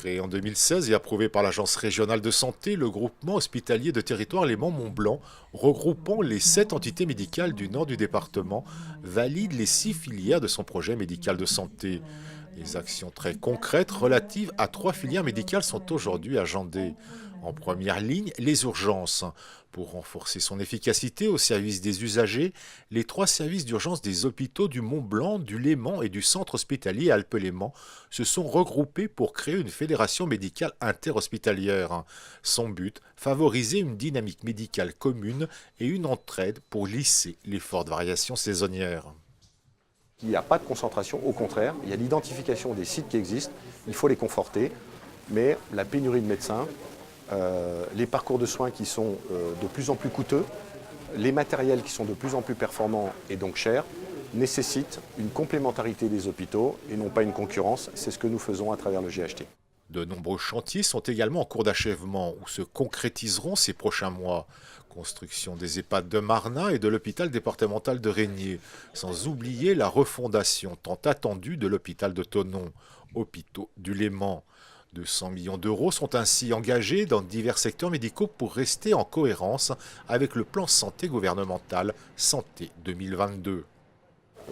Créé en 2016 et approuvé par l'Agence régionale de santé, le groupement hospitalier de territoire Léman-Mont-Blanc, regroupant les 7 entités médicales du nord du département, valide les 6 filières de son projet médical de santé. Des actions très concrètes relatives à 3 filières médicales sont aujourd'hui agendées. En première ligne, les urgences. Pour renforcer son efficacité au service des usagers, les 3 services d'urgence des hôpitaux du Mont-Blanc, du Léman et du centre hospitalier Alpes-Léman se sont regroupés pour créer une fédération médicale interhospitalière. Son but, favoriser une dynamique médicale commune et une entraide pour lisser les fortes variations saisonnières. Il n'y a pas de concentration, au contraire, il y a l'identification des sites qui existent, il faut les conforter, mais la pénurie de médecins, les parcours de soins qui sont de plus en plus coûteux, les matériels qui sont de plus en plus performants et donc chers, nécessitent une complémentarité des hôpitaux et non pas une concurrence. C'est ce que nous faisons à travers le GHT. De nombreux chantiers sont également en cours d'achèvement ou se concrétiseront ces prochains mois. Construction des EHPAD de Marnat et de l'hôpital départemental de Régnier, sans oublier la refondation tant attendue de l'hôpital de Thonon, hôpitaux du Léman. 200 millions d'euros sont ainsi engagés dans divers secteurs médicaux pour rester en cohérence avec le plan santé gouvernemental Santé 2022.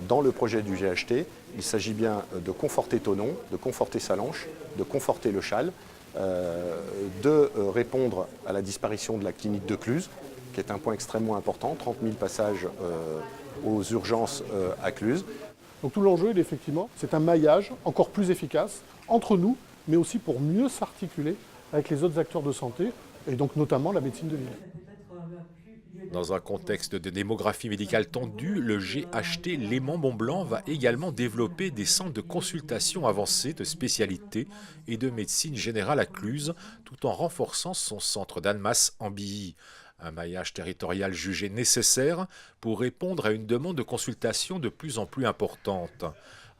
Dans le projet du GHT, il s'agit bien de conforter Thonon, de conforter Sallanches, de conforter Le Châle, de répondre à la disparition de la clinique de Cluses, qui est un point extrêmement important, 30 000 passages aux urgences à Cluses. Donc tout l'enjeu, effectivement, c'est un maillage encore plus efficace entre nous, mais aussi pour mieux s'articuler avec les autres acteurs de santé, et donc notamment la médecine de ville. Dans un contexte de démographie médicale tendue, le GHT Léman-Mont-Blanc va également développer des centres de consultation avancés de spécialité et de médecine générale à Cluses, tout en renforçant son centre d'Annemasse en Billy. Un maillage territorial jugé nécessaire pour répondre à une demande de consultation de plus en plus importante.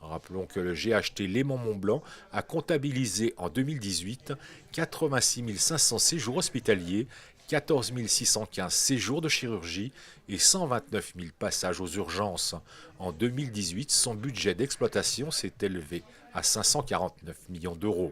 Rappelons que le GHT Léman-Mont-Blanc a comptabilisé en 2018 86 500 séjours hospitaliers, 14 615 séjours de chirurgie et 129 000 passages aux urgences. En 2018, son budget d'exploitation s'est élevé à 549 millions d'euros.